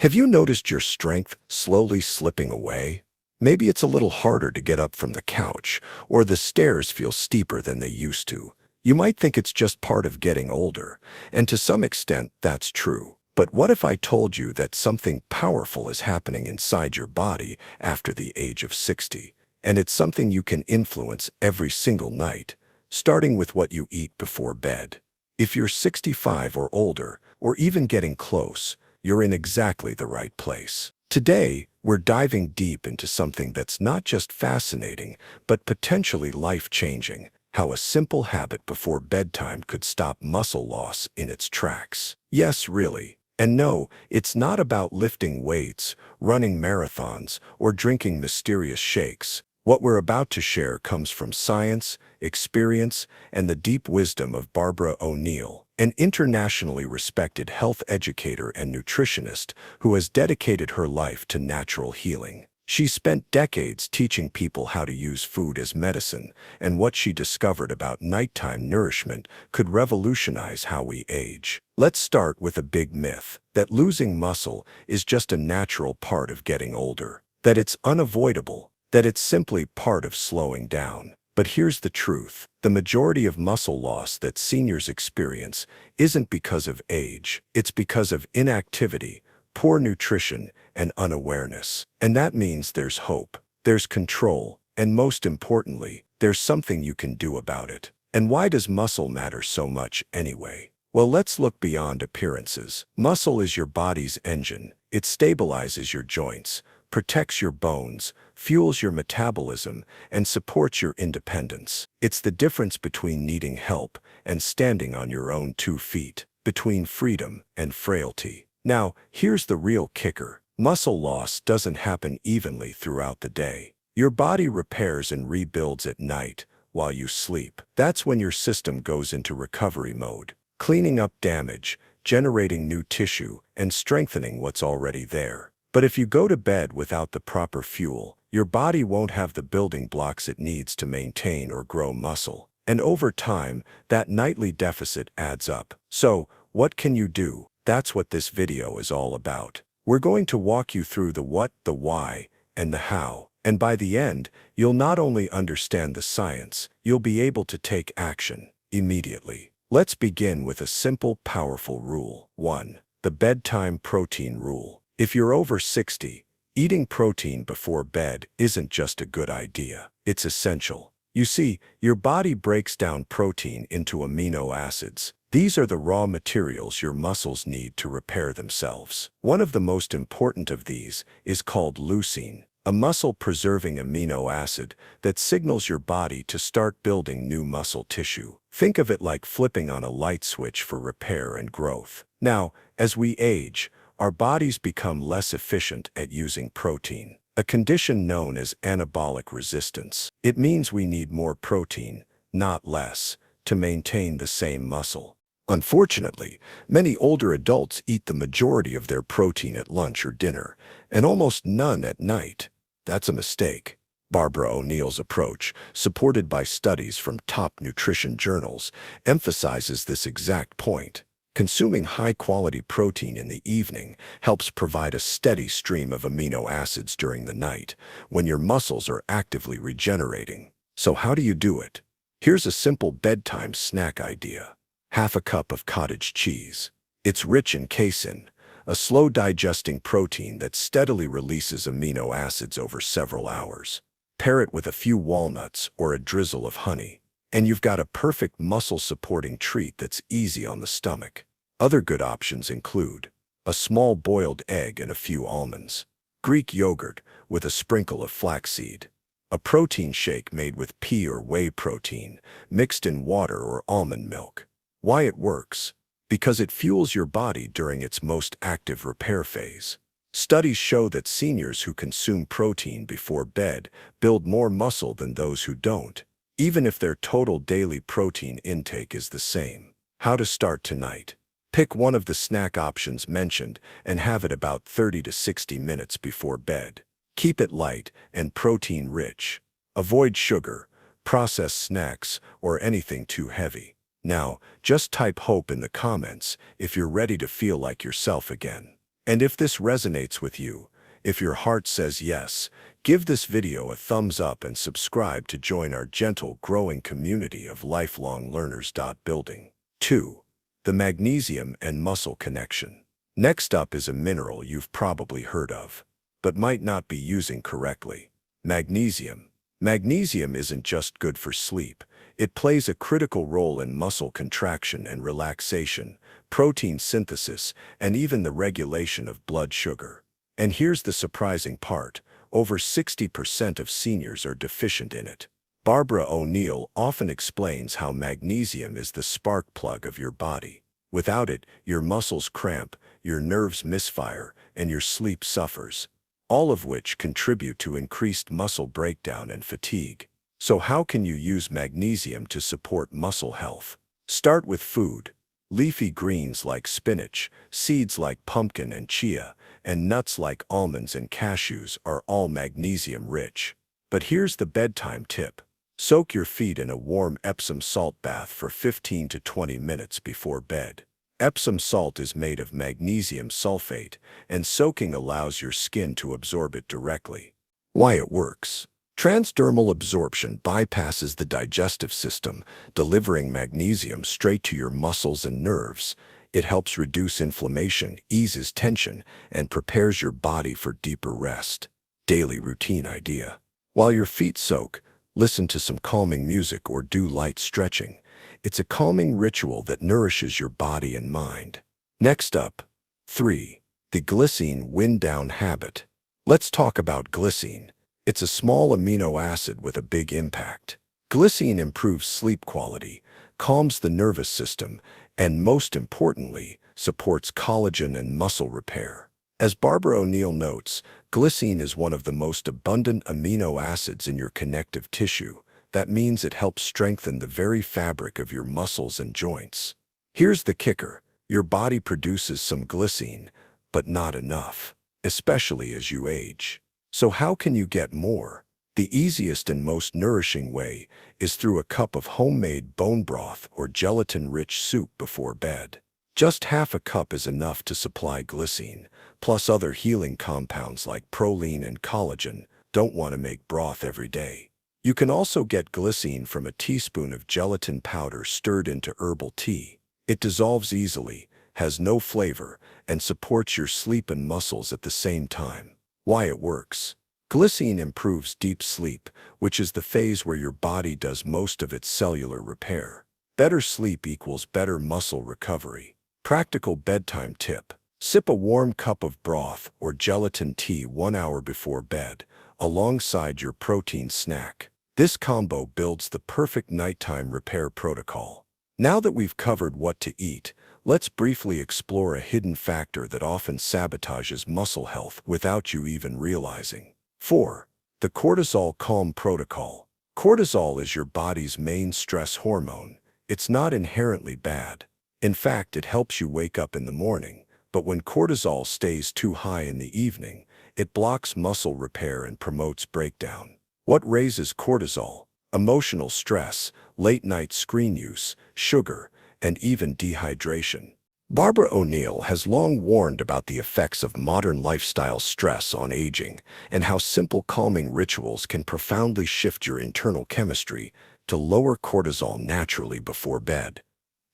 Have you noticed your strength slowly slipping away? Maybe it's a little harder to get up from the couch, or the stairs feel steeper than they used to. You might think it's just part of getting older, and to some extent that's true. But what if I told you that something powerful is happening inside your body after the age of 60? And it's something you can influence every single night, starting with what you eat before bed. If you're 65 or older, or even getting close, you're in exactly the right place. Today, we're diving deep into something that's not just fascinating, but potentially life-changing: how a simple habit before bedtime could stop muscle loss in its tracks. Yes, really. And no, it's not about lifting weights, running marathons, or drinking mysterious shakes. What we're about to share comes from science, experience, and the deep wisdom of Barbara O'Neill, an internationally respected health educator and nutritionist who has dedicated her life to natural healing. She spent decades teaching people how to use food as medicine, and what she discovered about nighttime nourishment could revolutionize how we age. Let's start with a big myth: that losing muscle is just a natural part of getting older, that it's unavoidable, that it's simply part of slowing down. But here's the truth: the majority of muscle loss that seniors experience isn't because of age. It's because of inactivity, poor nutrition, and unawareness. And that means there's hope, there's control, and most importantly, there's something you can do about it. And why does muscle matter so much anyway? Well, let's look beyond appearances. Muscle is your body's engine. It stabilizes your joints, protects your bones, fuels your metabolism, and supports your independence. It's the difference between needing help and standing on your own 2 feet, between freedom and frailty. Now, here's the real kicker: muscle loss doesn't happen evenly throughout the day. Your body repairs and rebuilds at night while you sleep. That's when your system goes into recovery mode, cleaning up damage, generating new tissue, and strengthening what's already there. But if you go to bed without the proper fuel, your body won't have the building blocks it needs to maintain or grow muscle. And over time, that nightly deficit adds up. So, what can you do? That's what this video is all about. We're going to walk you through the what, the why, and the how. And by the end, you'll not only understand the science, you'll be able to take action immediately. Let's begin with a simple, powerful rule. 1. The bedtime protein rule. If you're over 60, eating protein before bed isn't just a good idea. It's essential. You see, your body breaks down protein into amino acids. These are the raw materials your muscles need to repair themselves. One of the most important of these is called leucine, a muscle-preserving amino acid that signals your body to start building new muscle tissue. Think of it like flipping on a light switch for repair and growth. Now, as we age, our bodies become less efficient at using protein, a condition known as anabolic resistance. It means we need more protein, not less, to maintain the same muscle. Unfortunately, many older adults eat the majority of their protein at lunch or dinner, and almost none at night. That's a mistake. Barbara O'Neill's approach, supported by studies from top nutrition journals, emphasizes this exact point. Consuming high-quality protein in the evening helps provide a steady stream of amino acids during the night, when your muscles are actively regenerating. So how do you do it? Here's a simple bedtime snack idea: half a cup of cottage cheese. It's rich in casein, a slow-digesting protein that steadily releases amino acids over several hours. Pair it with a few walnuts or a drizzle of honey, and you've got a perfect muscle-supporting treat that's easy on the stomach. Other good options include a small boiled egg and a few almonds, Greek yogurt with a sprinkle of flaxseed, a protein shake made with pea or whey protein mixed in water or almond milk. Why it works? Because it fuels your body during its most active repair phase. Studies show that seniors who consume protein before bed build more muscle than those who don't, even if their total daily protein intake is the same. How to start tonight? Pick one of the snack options mentioned and have it about 30 to 60 minutes before bed. Keep it light and protein-rich. Avoid sugar, processed snacks, or anything too heavy. Now, just type hope in the comments if you're ready to feel like yourself again. And if this resonates with you, if your heart says yes, give this video a thumbs up and subscribe to join our gentle, growing community of lifelong learners. Building 2. The magnesium and muscle connection. Next up is a mineral you've probably heard of, but might not be using correctly. Magnesium. Magnesium isn't just good for sleep. It plays a critical role in muscle contraction and relaxation, protein synthesis, and even the regulation of blood sugar. And here's the surprising part. Over 60% of seniors are deficient in it. Barbara O'Neill often explains how magnesium is the spark plug of your body. Without it, your muscles cramp, your nerves misfire, and your sleep suffers, all of which contribute to increased muscle breakdown and fatigue. So how can you use magnesium to support muscle health? Start with food. Leafy greens like spinach, seeds like pumpkin and chia, and nuts like almonds and cashews are all magnesium-rich. But here's the bedtime tip. Soak your feet in a warm Epsom salt bath for 15 to 20 minutes before bed. Epsom salt is made of magnesium sulfate, and soaking allows your skin to absorb it directly. Why it works? Transdermal absorption bypasses the digestive system, delivering magnesium straight to your muscles and nerves. It helps reduce inflammation, eases tension, and prepares your body for deeper rest. Daily routine idea. While your feet soak, listen to some calming music or do light stretching. It's a calming ritual that nourishes your body and mind. Next up, 3. The glycine wind-down habit. Let's talk about glycine. It's a small amino acid with a big impact. Glycine improves sleep quality, calms the nervous system, and most importantly, supports collagen and muscle repair. As Barbara O'Neill notes, glycine is one of the most abundant amino acids in your connective tissue. That means it helps strengthen the very fabric of your muscles and joints. Here's the kicker. Your body produces some glycine, but not enough, especially as you age. So how can you get more? The easiest and most nourishing way is through a cup of homemade bone broth or gelatin-rich soup before bed. Just half a cup is enough to supply glycine, plus other healing compounds like proline and collagen. Don't want to make broth every day. You can also get glycine from a teaspoon of gelatin powder stirred into herbal tea. It dissolves easily, has no flavor, and supports your sleep and muscles at the same time. Why it works? Glycine improves deep sleep, which is the phase where your body does most of its cellular repair. Better sleep equals better muscle recovery. Practical bedtime tip. Sip a warm cup of broth or gelatin tea 1 hour before bed, alongside your protein snack. This combo builds the perfect nighttime repair protocol. Now that we've covered what to eat, let's briefly explore a hidden factor that often sabotages muscle health without you even realizing. 4. The cortisol calm protocol. Cortisol is your body's main stress hormone. It's not inherently bad. In fact, it helps you wake up in the morning. But when cortisol stays too high in the evening, it blocks muscle repair and promotes breakdown. What raises cortisol? Emotional stress, late-night screen use, sugar, and even dehydration. Barbara O'Neill has long warned about the effects of modern lifestyle stress on aging and how simple calming rituals can profoundly shift your internal chemistry to lower cortisol naturally before bed.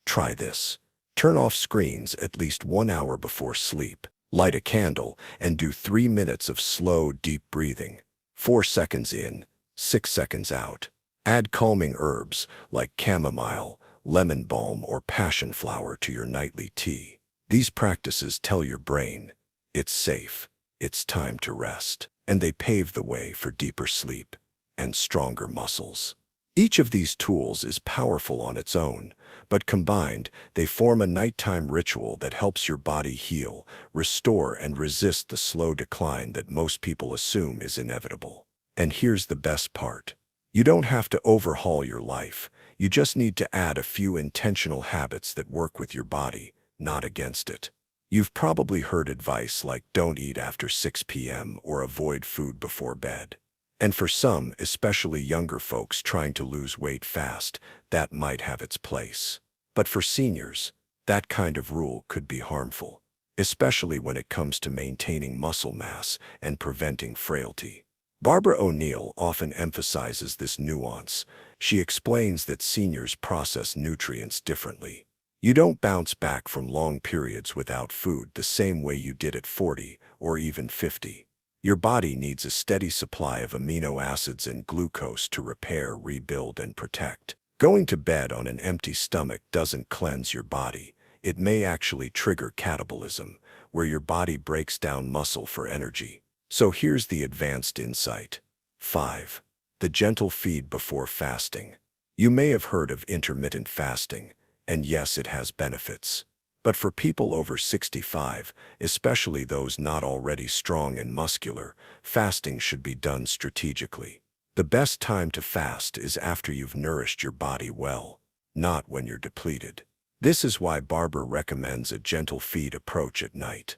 Try this. Turn off screens at least 1 hour before sleep. Light a candle and do 3 minutes of slow, deep breathing. 4 seconds in, 6 seconds out. Add calming herbs like chamomile, lemon balm, or passion flower to your nightly tea. These practices tell your brain, it's safe, it's time to rest, and they pave the way for deeper sleep and stronger muscles. Each of these tools is powerful on its own, but combined, they form a nighttime ritual that helps your body heal, restore, and resist the slow decline that most people assume is inevitable. And here's the best part. You don't have to overhaul your life. You just need to add a few intentional habits that work with your body, not against it. You've probably heard advice like don't eat after 6 p.m. or avoid food before bed. And for some, especially younger folks trying to lose weight fast, that might have its place. But for seniors, that kind of rule could be harmful. especially when it comes to maintaining muscle mass and preventing frailty. Barbara O'Neill often emphasizes this nuance. She explains that seniors process nutrients differently. You don't bounce back from long periods without food the same way you did at 40 or even 50. Your body needs a steady supply of amino acids and glucose to repair, rebuild, and protect. Going to bed on an empty stomach doesn't cleanse your body. It may actually trigger catabolism, where your body breaks down muscle for energy. So here's the advanced insight. 5. The gentle feed before fasting. You may have heard of intermittent fasting, and yes, it has benefits. But for people over 65, especially those not already strong and muscular, fasting should be done strategically. The best time to fast is after you've nourished your body well, not when you're depleted. This is why Barbara recommends a gentle feed approach at night.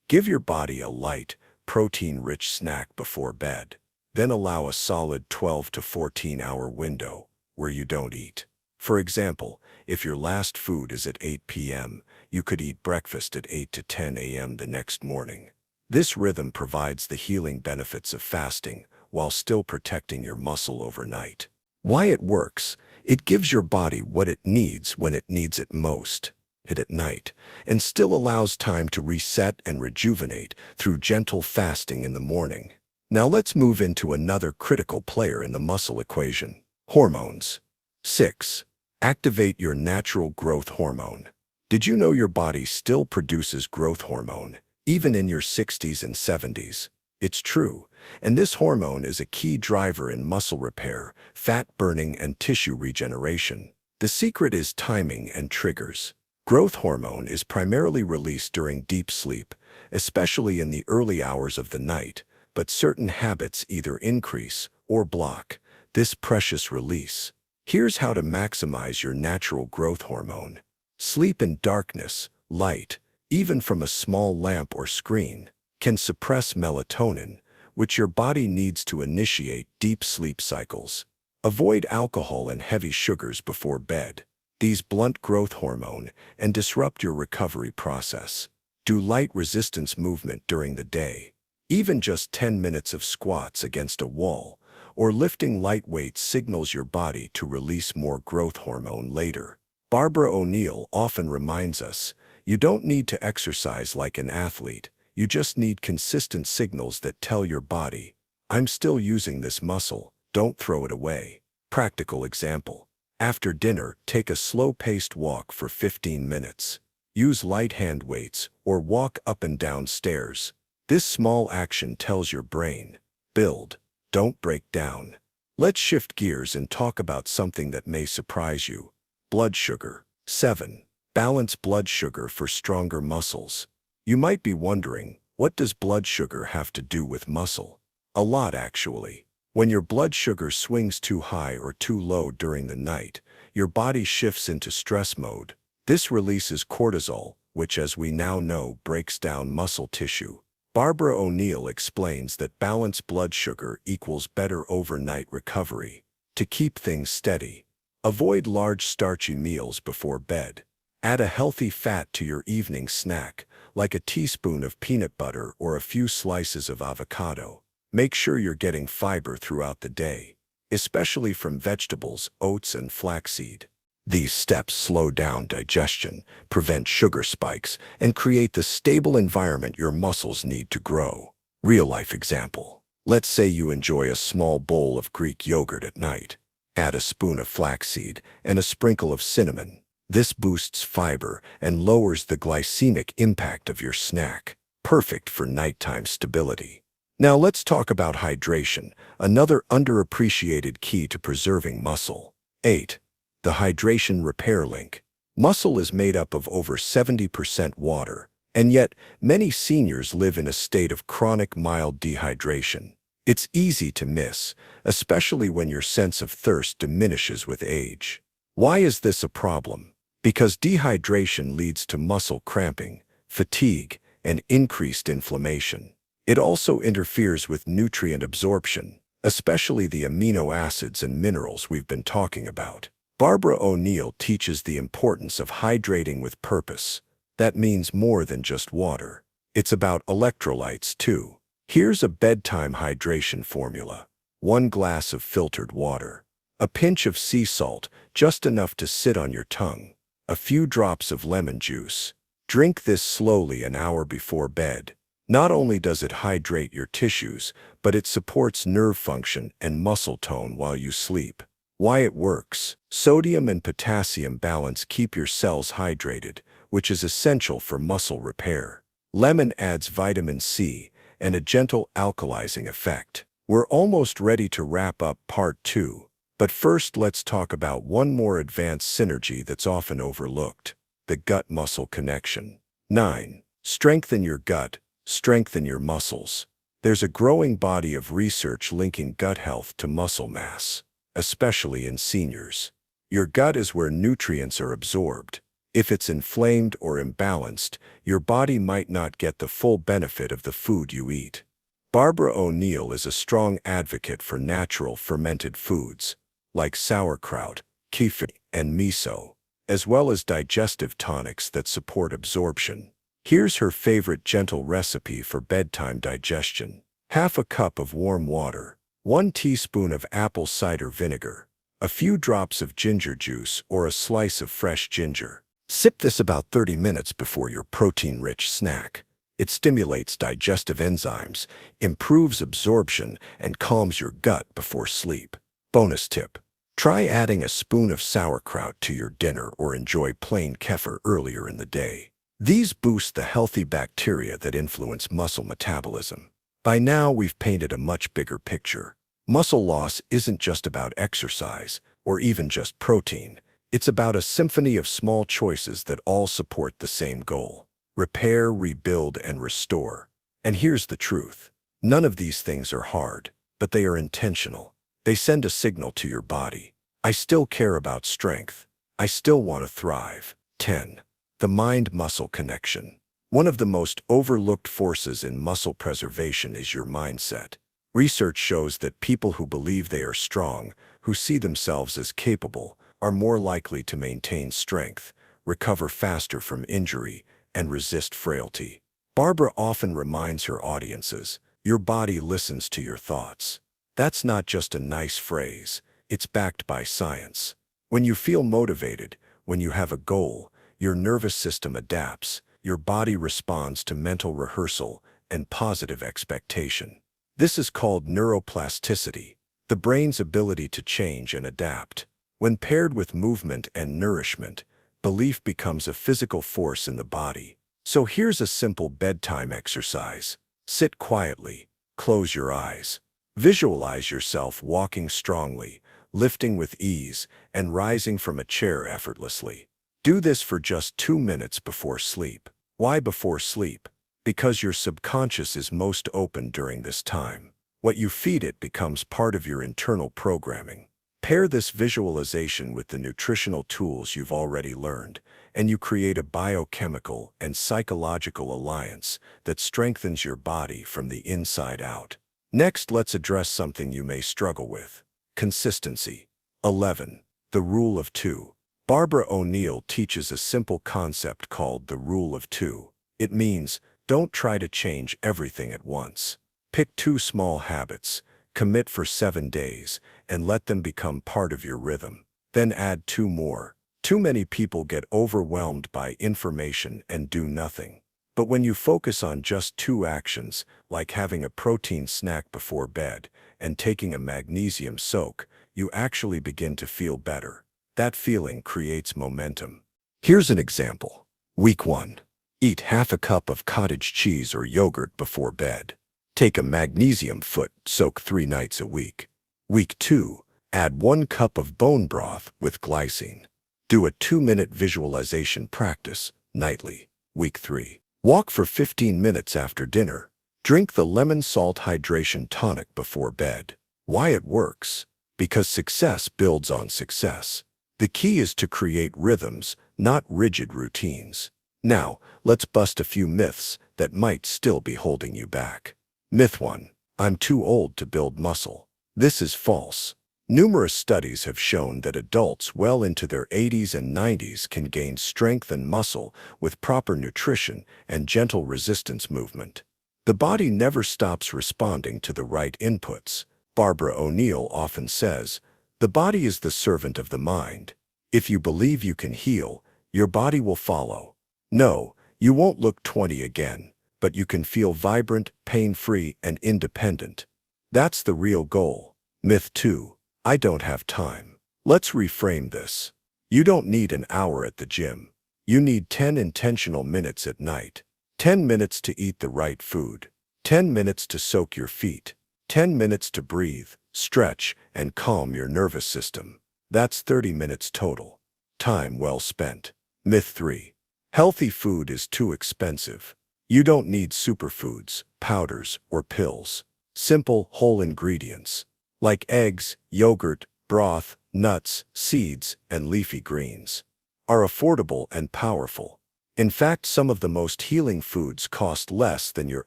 Give your body a light, protein-rich snack before bed. Then allow a solid 12 to 14-hour window where you don't eat. For example, if your last food is at 8 p.m., you could eat breakfast at 8 to 10 a.m. the next morning. This rhythm provides the healing benefits of fasting while still protecting your muscle overnight. Why it works? It gives your body what it needs when it needs it most, at night, and still allows time to reset and rejuvenate through gentle fasting in the morning. Now let's move into another critical player in the muscle equation: hormones. 6. Activate your natural growth hormone. Did you know your body still produces growth hormone, even in your 60s and 70s? It's true, and this hormone is a key driver in muscle repair, fat burning, and tissue regeneration. The secret is timing and triggers. Growth hormone is primarily released during deep sleep, especially in the early hours of the night, but certain habits either increase or block this precious release. Here's how to maximize your natural growth hormone. Sleep in darkness. Light, even from a small lamp or screen, can suppress melatonin, which your body needs to initiate deep sleep cycles. Avoid alcohol and heavy sugars before bed. These blunt growth hormone and disrupt your recovery process. Do light resistance movement during the day. Even just 10 minutes of squats against a wall or lifting light weights signals your body to release more growth hormone later. Barbara O'Neill often reminds us, you don't need to exercise like an athlete. You just need consistent signals that tell your body, I'm still using this muscle, don't throw it away. Practical example. After dinner, take a slow-paced walk for 15 minutes. Use light hand weights or walk up and down stairs. This small action tells your brain, build, don't break down. Let's shift gears and talk about something that may surprise you. Blood sugar. 7. Balance blood sugar for stronger muscles. You might be wondering, what does blood sugar have to do with muscle? A lot, actually. When your blood sugar swings too high or too low during the night, your body shifts into stress mode. This releases cortisol, which, as we now know, breaks down muscle tissue. Barbara O'Neill explains that balanced blood sugar equals better overnight recovery. To keep things steady, avoid large starchy meals before bed. Add a healthy fat to your evening snack, like a teaspoon of peanut butter or a few slices of avocado. Make sure you're getting fiber throughout the day, especially from vegetables, oats, and flaxseed. These steps slow down digestion, prevent sugar spikes, and create the stable environment your muscles need to grow. Real-life example. Let's say you enjoy a small bowl of Greek yogurt at night. Add a spoon of flaxseed and a sprinkle of cinnamon. This boosts fiber and lowers the glycemic impact of your snack. Perfect for nighttime stability. Now let's talk about hydration, another underappreciated key to preserving muscle. 8. The hydration repair link. Muscle is made up of over 70% water, and yet many seniors live in a state of chronic mild dehydration. It's easy to miss, especially when your sense of thirst diminishes with age. Why is this a problem? Because dehydration leads to muscle cramping, fatigue, and increased inflammation. It also interferes with nutrient absorption, especially the amino acids and minerals we've been talking about. Barbara O'Neill teaches the importance of hydrating with purpose. That means more than just water. It's about electrolytes, too. Here's a bedtime hydration formula. 1 glass of filtered water. A pinch of sea salt, just enough to sit on your tongue. A few drops of lemon juice. Drink this slowly an hour before bed. Not only does it hydrate your tissues, but it supports nerve function and muscle tone while you sleep. Why it works. Sodium and potassium balance keep your cells hydrated, which is essential for muscle repair. Lemon adds vitamin C and a gentle alkalizing effect. We're almost ready to wrap up part 2, but first let's talk about one more advanced synergy that's often overlooked: the gut-muscle connection. 9. Strengthen your gut, strengthen your muscles. There's a growing body of research linking gut health to muscle mass, especially in seniors. Your gut is where nutrients are absorbed. If it's inflamed or imbalanced, your body might not get the full benefit of the food you eat. Barbara O'Neill is a strong advocate for natural fermented foods, like sauerkraut, kefir, and miso, as well as digestive tonics that support absorption. Here's her favorite gentle recipe for bedtime digestion. Half a cup of warm water, 1 teaspoon of apple cider vinegar, a few drops of ginger juice or a slice of fresh ginger. Sip this about 30 minutes before your protein-rich snack. It stimulates digestive enzymes, improves absorption, and calms your gut before sleep. Bonus tip: try adding a spoon of sauerkraut to your dinner or enjoy plain kefir earlier in the day. These boost the healthy bacteria that influence muscle metabolism. By now, we've painted a much bigger picture. Muscle loss isn't just about exercise or even just protein. It's about a symphony of small choices that all support the same goal: repair, rebuild, and restore. And here's the truth. None of these things are hard, but they are intentional. They send a signal to your body: I still care about strength. I still want to thrive. 10. The mind-muscle connection. One of the most overlooked forces in muscle preservation is your mindset. Research shows that people who believe they are strong, who see themselves as capable, are more likely to maintain strength, recover faster from injury, and resist frailty. Barbara often reminds her audiences, your body listens to your thoughts. That's not just a nice phrase, it's backed by science. When you feel motivated, when you have a goal, your nervous system adapts, your body responds to mental rehearsal and positive expectation. This is called neuroplasticity, the brain's ability to change and adapt. When paired with movement and nourishment, belief becomes a physical force in the body. So here's a simple bedtime exercise. Sit quietly, close your eyes. Visualize yourself walking strongly, lifting with ease, and rising from a chair effortlessly. Do this for just 2 minutes before sleep. Why before sleep? Because your subconscious is most open during this time. What you feed it becomes part of your internal programming. Pair this visualization with the nutritional tools you've already learned, and you create a biochemical and psychological alliance that strengthens your body from the inside out. Next, let's address something you may struggle with: consistency. 11. The rule of 2. Barbara O'Neill teaches a simple concept called the rule of 2. It means, don't try to change everything at once. Pick 2 small habits, commit for 7 days, and let them become part of your rhythm. Then add 2 more. Too many people get overwhelmed by information and do nothing. But when you focus on just 2 actions, like having a protein snack before bed and taking a magnesium soak, you actually begin to feel better. That feeling creates momentum. Here's an example. Week 1. Eat half a cup of cottage cheese or yogurt before bed. Take a magnesium foot soak 3 nights a week. Week 2. Add 1 cup of bone broth with glycine. Do a 2-minute visualization practice nightly. Week 3. Walk for 15 minutes after dinner. Drink the lemon salt hydration tonic before bed. Why it works? Because success builds on success. The key is to create rhythms, not rigid routines. Now, let's bust a few myths that might still be holding you back. Myth 1. I'm too old to build muscle. This is false. Numerous studies have shown that adults well into their 80s and 90s can gain strength and muscle with proper nutrition and gentle resistance movement. The body never stops responding to the right inputs. Barbara O'Neill often says, "The body is the servant of the mind. If you believe you can heal, your body will follow." No, you won't look 20 again, but you can feel vibrant, pain-free, and independent. That's the real goal. Myth 2. I don't have time. Let's reframe this. You don't need an hour at the gym. You need 10 intentional minutes at night. 10 minutes to eat the right food. 10 minutes to soak your feet. 10 minutes to breathe, stretch, and calm your nervous system. That's 30 minutes total. Time well spent. Myth 3. Healthy food is too expensive. You don't need superfoods, powders, or pills. Simple, whole ingredients, like eggs, yogurt, broth, nuts, seeds, and leafy greens, are affordable and powerful. In fact, some of the most healing foods cost less than your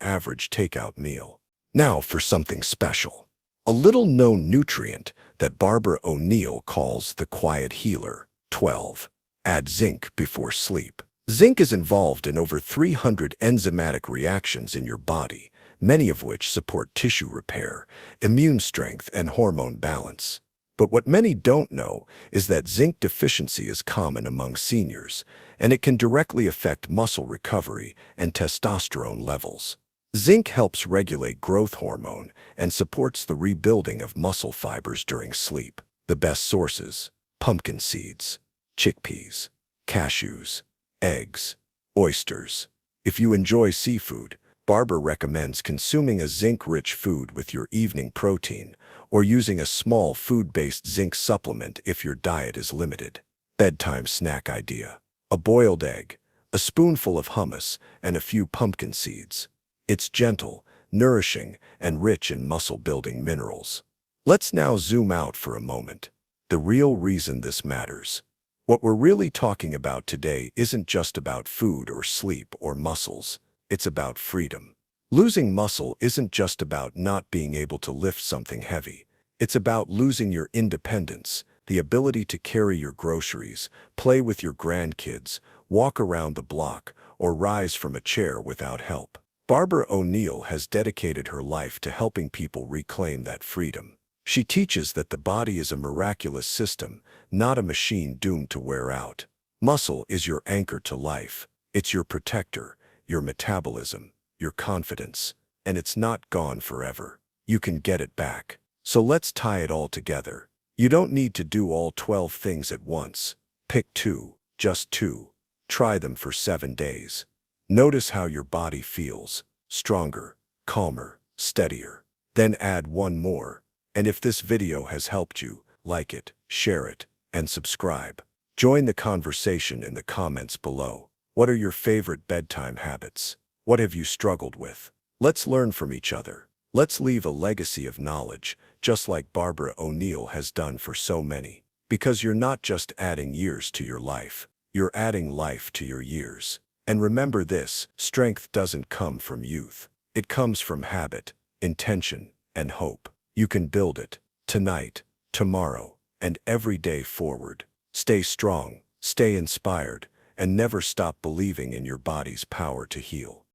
average takeout meal. Now for something special. A little-known nutrient that Barbara O'Neill calls the quiet healer. 12. Add zinc before sleep. Zinc is involved in over 300 enzymatic reactions in your body, many of which support tissue repair, immune strength, and hormone balance. But what many don't know is that zinc deficiency is common among seniors, and it can directly affect muscle recovery and testosterone levels. Zinc helps regulate growth hormone and supports the rebuilding of muscle fibers during sleep. The best sources: pumpkin seeds, chickpeas, cashews, eggs, oysters. If you enjoy seafood, Barbara recommends consuming a zinc-rich food with your evening protein, or using a small food-based zinc supplement if your diet is limited. Bedtime snack idea: a boiled egg, a spoonful of hummus, and a few pumpkin seeds. It's gentle, nourishing, and rich in muscle-building minerals. Let's now zoom out for a moment. The real reason this matters. What we're really talking about today isn't just about food or sleep or muscles. It's about freedom. Losing muscle isn't just about not being able to lift something heavy. It's about losing your independence, the ability to carry your groceries, play with your grandkids, walk around the block, or rise from a chair without help. Barbara O'Neill has dedicated her life to helping people reclaim that freedom. She teaches that the body is a miraculous system, not a machine doomed to wear out. Muscle is your anchor to life. It's your protector, your metabolism, your confidence, and it's not gone forever. You can get it back. So let's tie it all together. You don't need to do all 12 things at once. Pick 2, just 2. Try them for 7 days. Notice how your body feels: stronger, calmer, steadier. Then add one more. And if this video has helped you, like it, share it, and subscribe. Join the conversation in the comments below. What are your favorite bedtime habits? What have you struggled with? Let's learn from each other. Let's leave a legacy of knowledge, just like Barbara O'Neill has done for so many. Because you're not just adding years to your life, you're adding life to your years. And remember this: strength doesn't come from youth. It comes from habit, intention, and hope. You can build it tonight, tomorrow, and every day forward. Stay strong, stay inspired, and never stop believing in your body's power to heal.